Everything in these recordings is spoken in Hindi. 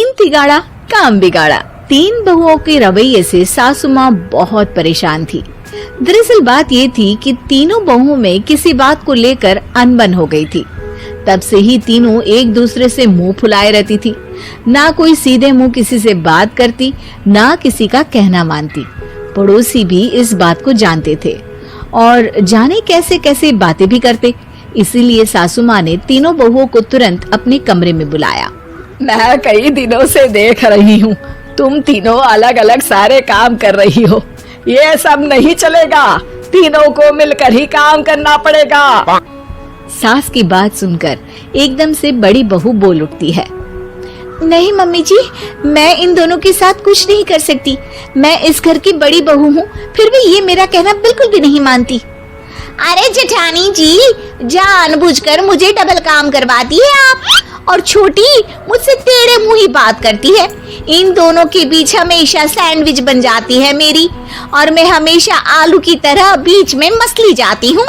दिन तिगाड़ा काम बिगाड़ा। 3 बहुओं के रवैये से सासू माँ बहुत परेशान थी। दरअसल बात ये थी कि तीनों बहुओं में किसी बात को लेकर अनबन हो गई थी। तब से ही तीनों एक दूसरे से मुंह फुलाए रहती थी। ना कोई सीधे मुंह किसी से बात करती, ना किसी का कहना मानती। पड़ोसी भी इस बात को जानते थे और जाने कैसे कैसे बातें भी करते। इसीलिए सासू माँ ने तीनों बहुओं को तुरंत अपने कमरे में बुलाया। मैं कई दिनों से देख रही हूँ, तुम तीनों अलग अलग सारे काम कर रही हो। ये सब नहीं चलेगा, तीनों को मिलकर ही काम करना पड़ेगा। सास की बात सुनकर एकदम से बड़ी बहू बोल उठती है। नहीं मम्मी जी, मैं इन दोनों के साथ कुछ नहीं कर सकती। मैं इस घर की बड़ी बहू हूँ, फिर भी ये मेरा कहना बिल्कुल भी नहीं मानती। अरे जेठानी जी, जानबूझकर मुझे डबल काम करवाती है आप। और छोटी मुझसे टेढ़े मुंह ही बात करती है। इन दोनों के बीच हमेशा सैंडविच बन जाती है मेरी, और मैं हमेशा आलू की तरह बीच में मसली जाती हूँ।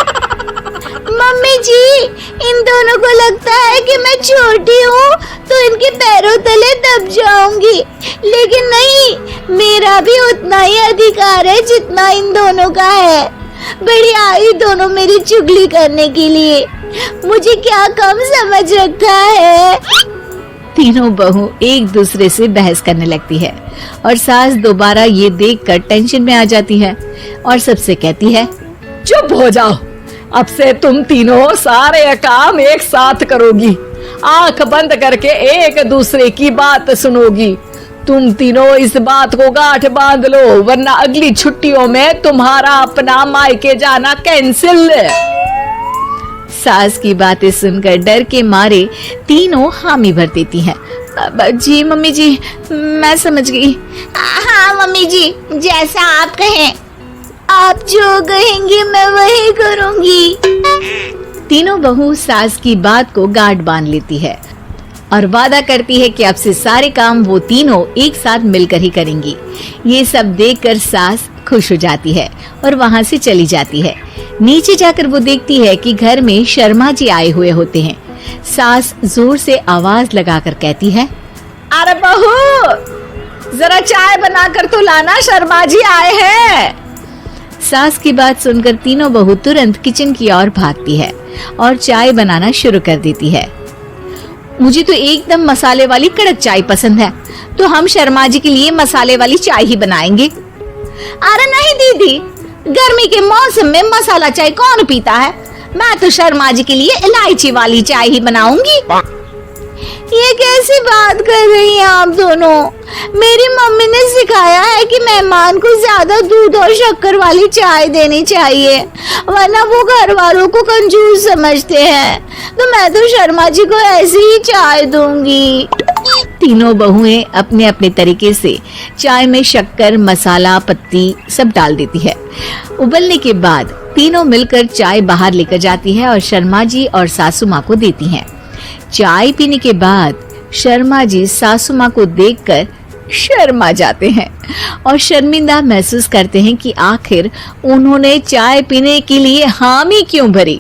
मम्मी जी, इन दोनों को लगता है कि मैं छोटी हूँ तो इनके पैरों तले दब जाऊंगी, लेकिन नहीं, मेरा भी उतना ही अधिकार है जितना इन दोनों का है। बड़ी आई दोनों मेरी चुगली करने के लिए, मुझे क्या कम समझ रखा है। तीनों बहू एक दूसरे से बहस करने लगती है और सास दोबारा ये देखकर टेंशन में आ जाती है और सबसे कहती है, चुप हो जाओ, अब से तुम तीनों सारे काम एक साथ करोगी। आंख बंद करके एक दूसरे की बात सुनोगी। तुम तीनों इस बात को गांठ बांध लो, वरना अगली छुट्टियों में तुम्हारा अपना मायके जाना कैंसिल। सास की बातें सुनकर डर के मारे तीनों हामी भर देती हैं। जी मम्मी जी, मैं समझ गई। हाँ मम्मी जी, जैसा आप कहें। आप जो कहेंगी मैं वही करूंगी। तीनों बहू सास की बात को गांठ बांध लेती है और वादा करती है कि अब से सारे काम वो तीनों एक साथ मिलकर ही करेंगी। ये सब देखकर सास खुश हो जाती है और वहाँ से चली जाती है। नीचे जाकर वो देखती है कि घर में शर्मा जी आए हुए होते हैं। सास जोर से आवाज लगाकर कहती है, अरे बहू, जरा चाय बनाकर तो लाना, शर्मा जी आए हैं। सास की बात सुनकर तीनों बहू तुरंत किचन की ओर भागती है और चाय बनाना शुरू कर देती है। मुझे तो एकदम मसाले वाली कड़क चाय पसंद है, तो हम शर्मा जी के लिए मसाले वाली चाय ही बनाएंगे। अरे नहीं दीदी, गर्मी के मौसम में मसाला चाय कौन पीता है? मैं तो शर्मा जी के लिए इलायची वाली चाय ही बनाऊंगी। ये कैसी बात कर रही हैं आप दोनों? मेरी मम्मी ने सिखाया है कि मेहमान को ज्यादा दूध और शक्कर वाली चाय देनी चाहिए, वरना वो घर वालों को कंजूस समझते हैं। तो मैं तो शर्मा जी को ऐसी ही चाय दूंगी। तीनों बहुएं अपने अपने तरीके से चाय में शक्कर, मसाला, पत्ती सब डाल देती है। उबलने के बाद तीनों मिलकर चाय बाहर लेकर जाती है और शर्मा जी और सासू माँ को देती हैं। चाय पीने के बाद शर्मा जी सासू माँ को देखकर शर्मा जाते हैं और शर्मिंदा महसूस करते हैं कि आखिर उन्होंने चाय पीने के लिए हामी क्यों भरी।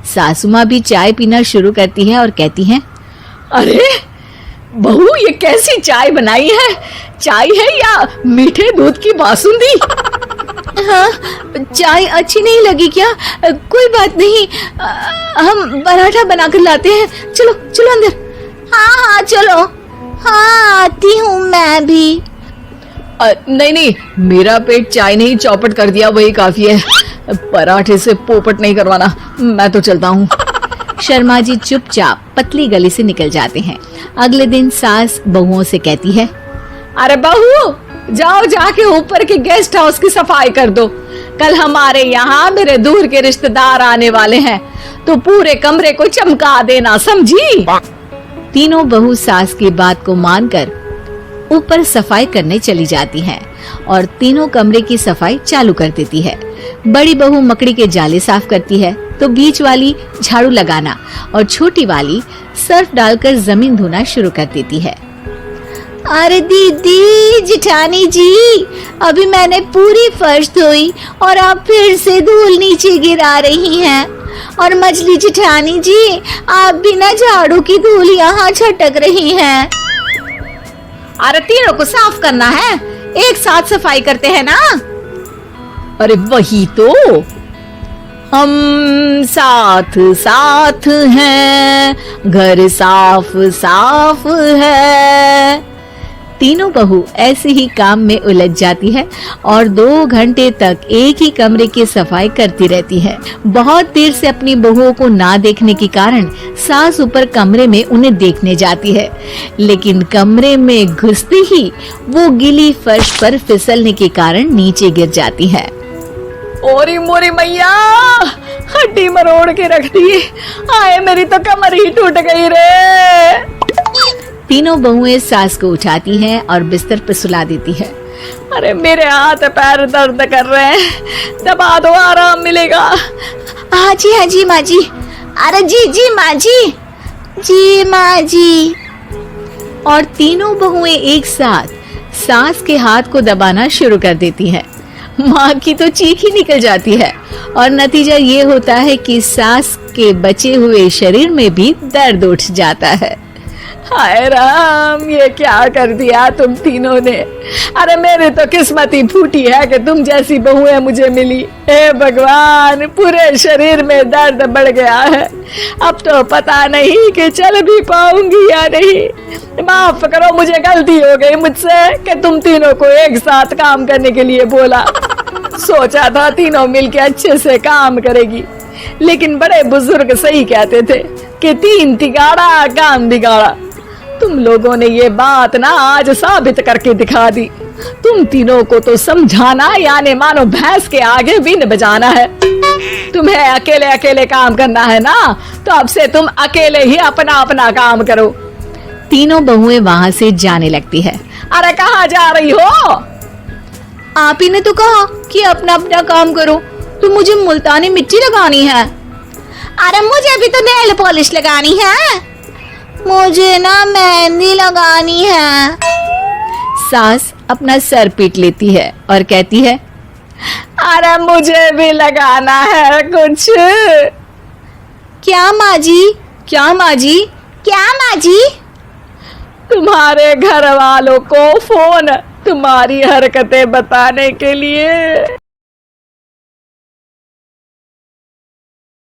सासू माँ भी चाय पीना शुरू करती है और कहती हैं, अरे बहू, ये कैसी चाय बनाई है? चाय है या मीठे दूध की बासुंदी? हाँ, चाय अच्छी नहीं लगी क्या? कोई बात नहीं, हम पराठा बनाकर लाते हैं। चलो चलो अंदर। हाँ चलो। हाँ, आती हूँ मैं भी। नहीं नहीं, मेरा पेट चाय नहीं चौपट कर दिया वही काफी है। पराठे से पोपट नहीं करवाना, मैं तो चलता हूँ। शर्मा जी चुपचाप पतली गली से निकल जाते हैं। अगले दिन सास बहुओं से कहती है, अरे बहू, जाओ जाके ऊपर के गेस्ट हाउस की सफाई कर दो। कल हमारे यहाँ मेरे दूर के रिश्तेदार आने वाले हैं, तो पूरे कमरे को चमका देना, समझी? तीनों बहू सास की बात को मानकर ऊपर सफाई करने चली जाती हैं और तीनों कमरे की सफाई चालू कर देती है। बड़ी बहू मकड़ी के जाले साफ करती है, तो बीच वाली झाड़ू लगाना और छोटी वाली सर्फ डालकर जमीन धोना शुरू कर देती है। अरे दीदी, जेठानी जी, अभी मैंने पूरी फर्श धोई और आप फिर से धूल नीचे गिरा रही हैं। और मछली जेठानी जी, आप बिना झाड़ू की धूल यहाँ छटक रही हैं। अरे तीनों को साफ करना है, एक साथ सफाई करते हैं ना। अरे वही तो, हम साथ साथ हैं, घर साफ साफ है। तीनों बहू ऐसे ही काम में उलझ जाती है और 2 घंटे तक एक ही कमरे की सफाई करती रहती है। बहुत देर से अपनी बहुओं को ना देखने के कारण सास ऊपर कमरे में उन्हें देखने जाती है, लेकिन कमरे में घुसते ही वो गीली फर्श पर फिसलने के कारण नीचे गिर जाती है। ओरी मोरी मैया, हड्डी मरोड़ के रख दी, आए मेरी तो कमर ही टूट गई रे। तीनों बहुएं सास को उठाती हैं और बिस्तर पर सुला देती है। अरे मेरे हाथ पैर दर्द कर रहे हैं, दबा दो, आराम मिलेगा। हाँ जी माँ जी। अरे जी माँ जी, जी माँ जी। और तीनों बहुएं एक साथ सास के हाथ को दबाना शुरू कर देती हैं। माँ की तो चीख ही निकल जाती है और नतीजा ये होता है कि सास के बचे हुए शरीर में भी दर्द उठ जाता है। हाय राम, ये क्या कर दिया तुम तीनों ने। अरे मेरी तो किस्मत ही फूटी है कि तुम जैसी बहुएं मुझे मिली। हे भगवान, पूरे शरीर में दर्द बढ़ गया है, अब तो पता नहीं कि चल भी पाऊंगी या नहीं। माफ करो, मुझे गलती हो गई मुझसे कि तुम तीनों को एक साथ काम करने के लिए बोला। सोचा था तीनों मिलके अच्छे से काम करेगी, लेकिन बड़े बुजुर्ग सही कहते थे कि 3 तिगाड़ा काम बिगाड़ा। तुम लोगों ने ये बात ना आज साबित करके दिखा दी। तुम तीनों को तो समझाना यानी मानो भैंस के आगे बीन बजाना है। तुम्हें अकेले अकेले काम करना है ना, तो अब से तुम अकेले ही अपना अपना काम करो। तीनों बहुएं वहां से जाने लगती है। अरे कहाँ जा रही हो? आप ही ने तो कहा कि अपना अपना काम करो, तो मुझे मुल्तानी मिट्टी लगानी है। अरे मुझे भी तो नेल पॉलिश लगानी है, मुझे ना मेहंदी लगानी है। सास अपना सर पीट लेती है और कहती है, अरे मुझे भी लगाना है कुछ। क्या माँ जी? क्या माँ जी? क्या माँ जी? तुम्हारे घर वालों को फोन तुम्हारी हरकतें बताने के लिए।